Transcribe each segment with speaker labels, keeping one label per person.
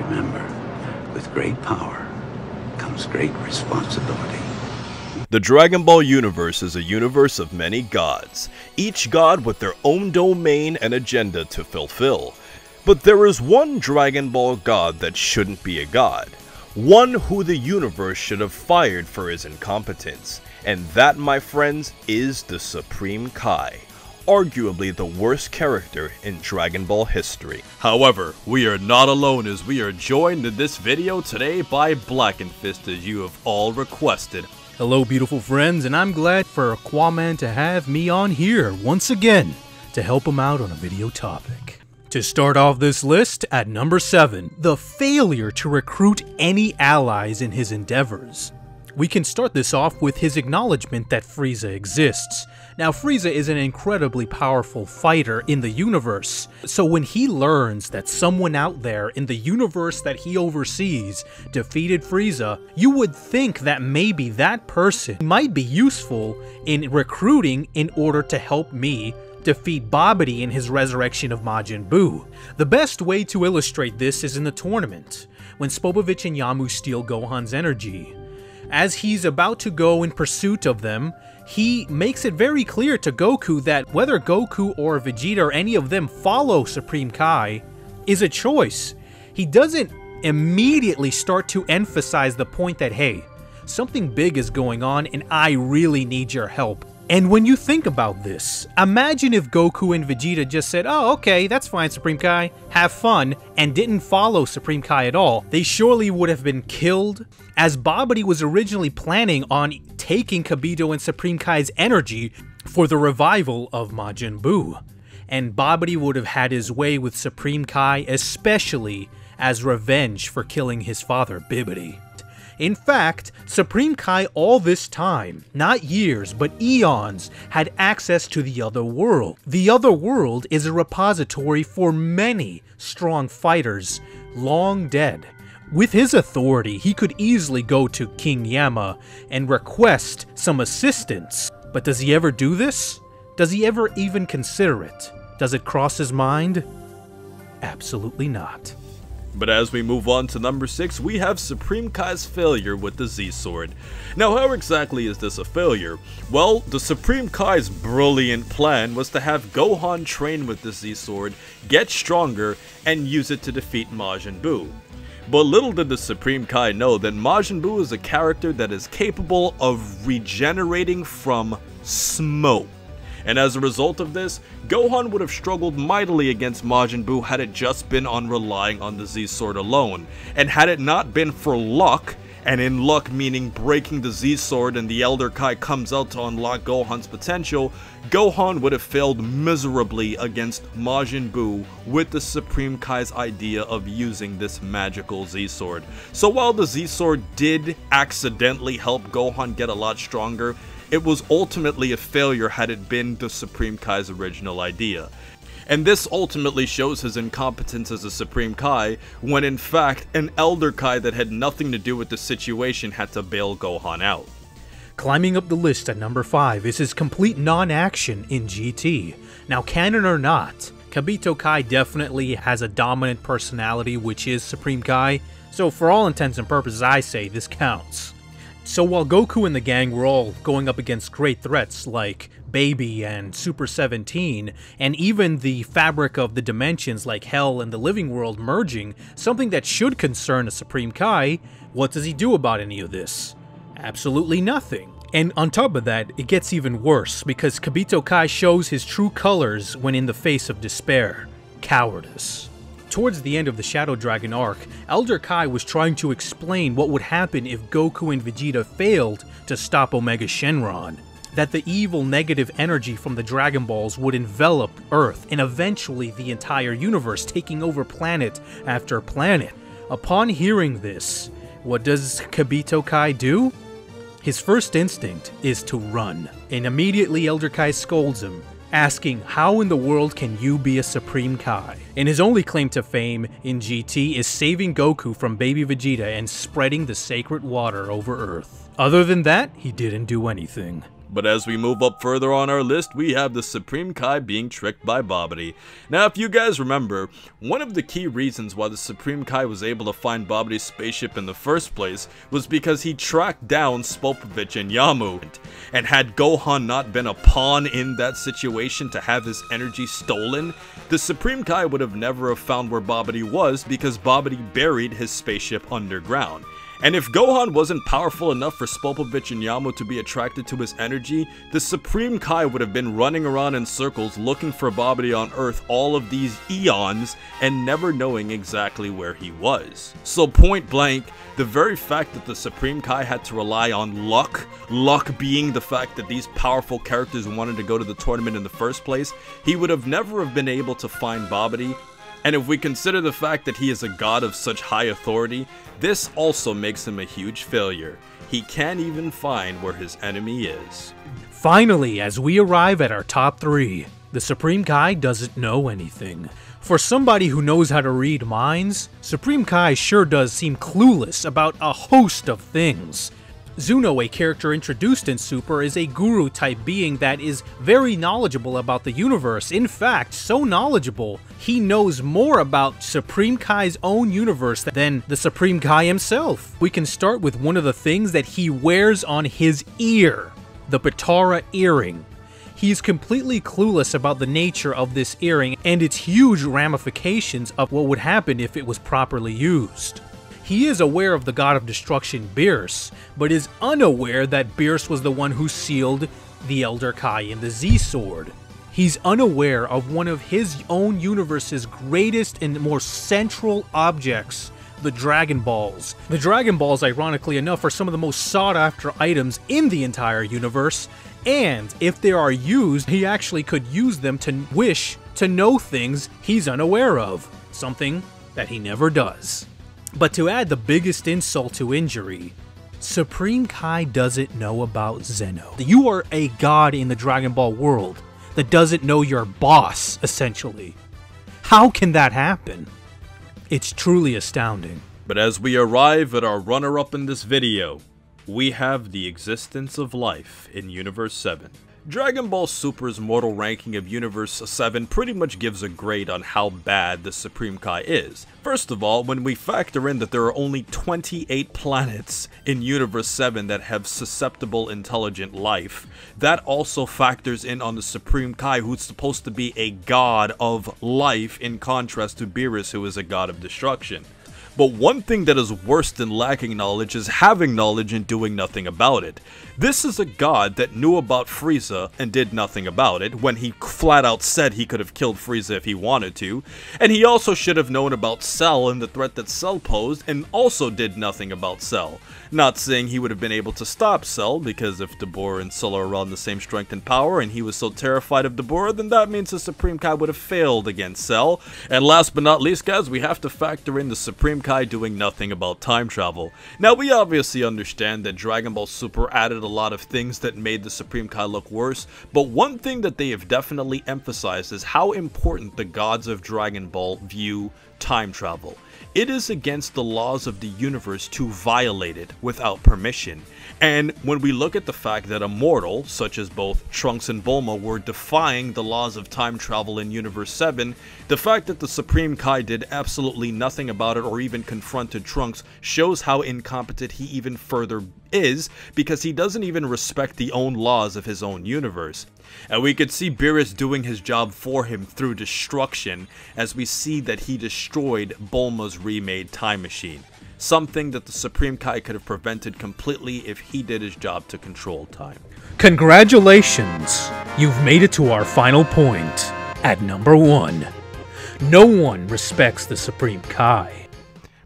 Speaker 1: remember, with great power comes great responsibility.
Speaker 2: The Dragon Ball universe is a universe of many gods, each god with their own domain and agenda to fulfill. But there is one Dragon Ball god that shouldn't be a god, one who the universe should have fired for his incompetence, and that, my friends, is the Supreme Kai, arguably the worst character in Dragon Ball history. However, we are not alone, as we are joined in this video today by Blackenfist, as you have all requested.
Speaker 3: Hello beautiful friends, and I'm glad for Qaaman to have me on here once again to help him out on a video topic. To start off this list, at number 7, the failure to recruit any allies in his endeavors. We can start this off with his acknowledgement that Frieza exists. Now, Frieza is an incredibly powerful fighter in the universe, so when he learns that someone out there in the universe that he oversees defeated Frieza, you would think that maybe that person might be useful in recruiting in order to help me defeat Bhavati in his resurrection of Majin Buu. The best way to illustrate this is in the tournament, when Spopovich and Yamu steal Gohan's energy. As he's about to go in pursuit of them, he makes it very clear to Goku that whether Goku or Vegeta or any of them follow Supreme Kai is a choice. He doesn't immediately start to emphasize the point that, hey, something big is going on and I really need your help. And when you think about this, imagine if Goku and Vegeta just said, oh, okay, that's fine, Supreme Kai, have fun, and didn't follow Supreme Kai at all. They surely would have been killed, as Bhavati was originally planning on taking Kibito and Supreme Kai's energy for the revival of Majin Buu. And Bhavati would have had his way with Supreme Kai, especially as revenge for killing his father, Bibidi. In fact, Supreme Kai all this time, not years, but eons, had access to the Other World. The Other World is a repository for many strong fighters, long dead. With his authority, he could easily go to King Yama and request some assistance. But does he ever do this? Does he ever even consider it? Does it cross his mind? Absolutely not.
Speaker 2: But as we move on to number 6, we have Supreme Kai's failure with the Z-Sword. Now, how exactly is this a failure? Well, the Supreme Kai's brilliant plan was to have Gohan train with the Z-Sword, get stronger, and use it to defeat Majin Buu. But little did the Supreme Kai know that Majin Buu is a character that is capable of regenerating from smoke. And as a result of this, Gohan would have struggled mightily against Majin Buu had it just been on relying on the Z-Sword alone. And had it not been for luck, and in luck meaning breaking the Z-Sword and the Elder Kai comes out to unlock Gohan's potential, Gohan would have failed miserably against Majin Buu with the Supreme Kai's idea of using this magical Z-Sword. So while the Z-Sword did accidentally help Gohan get a lot stronger, it was ultimately a failure had it been the Supreme Kai's original idea. And this ultimately shows his incompetence as a Supreme Kai, when in fact, an Elder Kai that had nothing to do with the situation had to bail Gohan out.
Speaker 3: Climbing up the list at number 5 is his complete non-action in GT. Now, canon or not, Kibito Kai definitely has a dominant personality, which is Supreme Kai, so for all intents and purposes, I say this counts. So while Goku and the gang were all going up against great threats like Baby and Super 17, and even the fabric of the dimensions like Hell and the Living World merging, something that should concern a Supreme Kai, what does he do about any of this? Absolutely nothing. And on top of that, it gets even worse, because Kibito Kai shows his true colors when in the face of despair: cowardice. Towards the end of the Shadow Dragon arc, Elder Kai was trying to explain what would happen if Goku and Vegeta failed to stop Omega Shenron. That the evil negative energy from the Dragon Balls would envelop Earth and eventually the entire universe, taking over planet after planet. Upon hearing this, what does Kibito Kai do? His first instinct is to run, and immediately Elder Kai scolds him, asking, how in the world can you be a Supreme Kai? And his only claim to fame in GT is saving Goku from baby Vegeta and spreading the sacred water over Earth. Other than that, he didn't do anything.
Speaker 2: But as we move up further on our list, we have the Supreme Kai being tricked by Bhavati. Now, if you guys remember, one of the key reasons why the Supreme Kai was able to find Bhavati's spaceship in the first place was because he tracked down Spopovich and Yamu. And had Gohan not been a pawn in that situation to have his energy stolen, the Supreme Kai would have never have found where Bhavati was because Bhavati buried his spaceship underground. And if Gohan wasn't powerful enough for Spopovich and Yamu to be attracted to his energy, the Supreme Kai would have been running around in circles looking for Bhavati on Earth all of these eons and never knowing exactly where he was. So point blank, the very fact that the Supreme Kai had to rely on luck being the fact that these powerful characters wanted to go to the tournament in the first place, he would have never have been able to find Bhavati. And if we consider the fact that he is a god of such high authority, this also makes him a huge failure. He can't even find where his enemy is.
Speaker 3: Finally, as we arrive at our top 3, the Supreme Kai doesn't know anything. For somebody who knows how to read minds, Supreme Kai sure does seem clueless about a host of things. Zuno, a character introduced in Super, is a guru-type being that is very knowledgeable about the universe. In fact, so knowledgeable, he knows more about Supreme Kai's own universe than the Supreme Kai himself. We can start with one of the things that he wears on his ear, the Patara earring. He's completely clueless about the nature of this earring and its huge ramifications of what would happen if it was properly used. He is aware of the god of destruction Beerus, but is unaware that Beerus was the one who sealed the Elder Kai in the Z-Sword. He's unaware of one of his own universe's greatest and more central objects, the Dragon Balls. The Dragon Balls, ironically enough, are some of the most sought-after items in the entire universe, and if they are used, he actually could use them to wish to know things he's unaware of, something that he never does. But to add the biggest insult to injury, Supreme Kai doesn't know about Zeno. You are a god in the Dragon Ball world that doesn't know your boss, essentially. How can that happen? It's truly astounding.
Speaker 2: But as we arrive at our runner-up in this video, we have the existence of life in Universe 7. Dragon Ball Super's mortal ranking of Universe 7 pretty much gives a grade on how bad the Supreme Kai is. First of all, when we factor in that there are only 28 planets in Universe 7 that have susceptible intelligent life, that also factors in on the Supreme Kai, who's supposed to be a god of life in contrast to Beerus, who is a god of destruction. But one thing that is worse than lacking knowledge is having knowledge and doing nothing about it. This is a god that knew about Frieza and did nothing about it, when he flat out said he could have killed Frieza if he wanted to, and he also should have known about Cell and the threat that Cell posed and also did nothing about Cell. Not saying he would have been able to stop Cell, because if Dabura and Cell are around the same strength and power and he was so terrified of Dabura, then that means the Supreme Kai would have failed against Cell. And last but not least, guys, we have to factor in the Supreme Kai doing nothing about time travel. Now, we obviously understand that Dragon Ball Super added a lot of things that made the Supreme Kai look worse, but one thing that they have definitely emphasized is how important the gods of Dragon Ball view time travel. It is against the laws of the universe to violate it without permission. And when we look at the fact that a mortal, such as both Trunks and Bulma, were defying the laws of time travel in Universe 7, the fact that the Supreme Kai did absolutely nothing about it or even confronted Trunks shows how incompetent he even further is, because he doesn't even respect the own laws of his own universe. And we could see Beerus doing his job for him through destruction, as we see that he destroyed Bulma's remade time machine. Something that the Supreme Kai could have prevented completely if he did his job to control time.
Speaker 3: Congratulations! You've made it to our final point. At number 1. No one respects the Supreme Kai.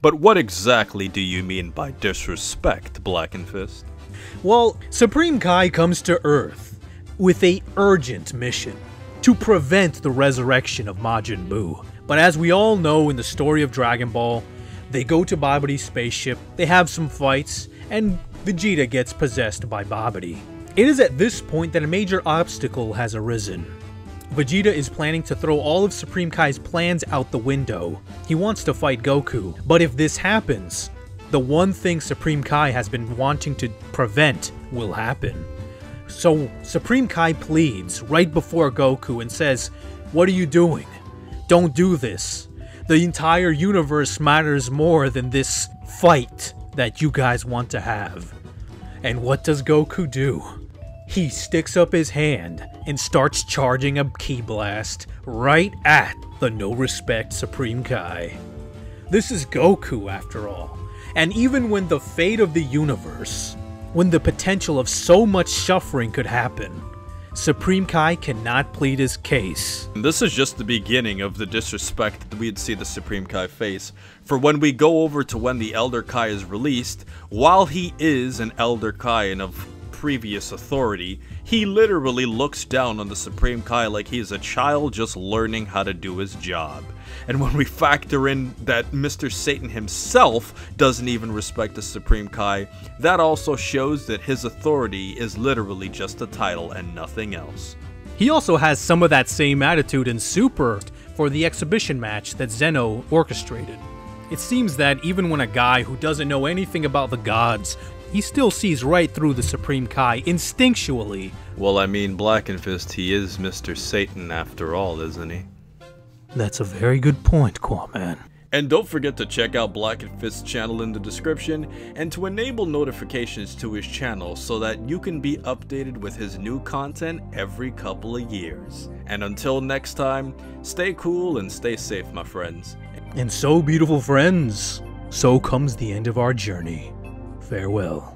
Speaker 2: But what exactly do you mean by disrespect, Blackenfist?
Speaker 3: Well, Supreme Kai comes to Earth with an urgent mission to prevent the resurrection of Majin Buu. But as we all know in the story of Dragon Ball, they go to Bhavati's spaceship, they have some fights, and Vegeta gets possessed by Bhavati. It is at this point that a major obstacle has arisen. Vegeta is planning to throw all of Supreme Kai's plans out the window. He wants to fight Goku, but if this happens, the one thing Supreme Kai has been wanting to prevent will happen. So Supreme Kai pleads right before Goku and says, "What are you doing? Don't do this. The entire universe matters more than this fight that you guys want to have." And what does Goku do? He sticks up his hand and starts charging a ki blast right at the no respect Supreme Kai. This is Goku after all. And even when the fate of the universe, when the potential of so much suffering could happen, Supreme Kai cannot plead his case.
Speaker 2: This is just the beginning of the disrespect that we'd see the Supreme Kai face. For when we go over to when the Elder Kai is released, while he is an Elder Kai and of previous authority, he literally looks down on the Supreme Kai like he's a child just learning how to do his job. And when we factor in that Mr. Satan himself doesn't even respect the Supreme Kai, that also shows that his authority is literally just a title and nothing else.
Speaker 3: He also has some of that same attitude in Super for the exhibition match that Zeno orchestrated. It seems that even when a guy who doesn't know anything about the gods, he still sees right through the Supreme Kai instinctually.
Speaker 2: Well, I mean, Blackenfist, he is Mr. Satan after all, isn't he?
Speaker 3: That's a very good point, Qaaman.
Speaker 2: And don't forget to check out Blackenfist's channel in the description, and to enable notifications to his channel so that you can be updated with his new content every couple of years. And until next time, stay cool and stay safe, my friends.
Speaker 3: And so, beautiful friends, so comes the end of our journey. Farewell.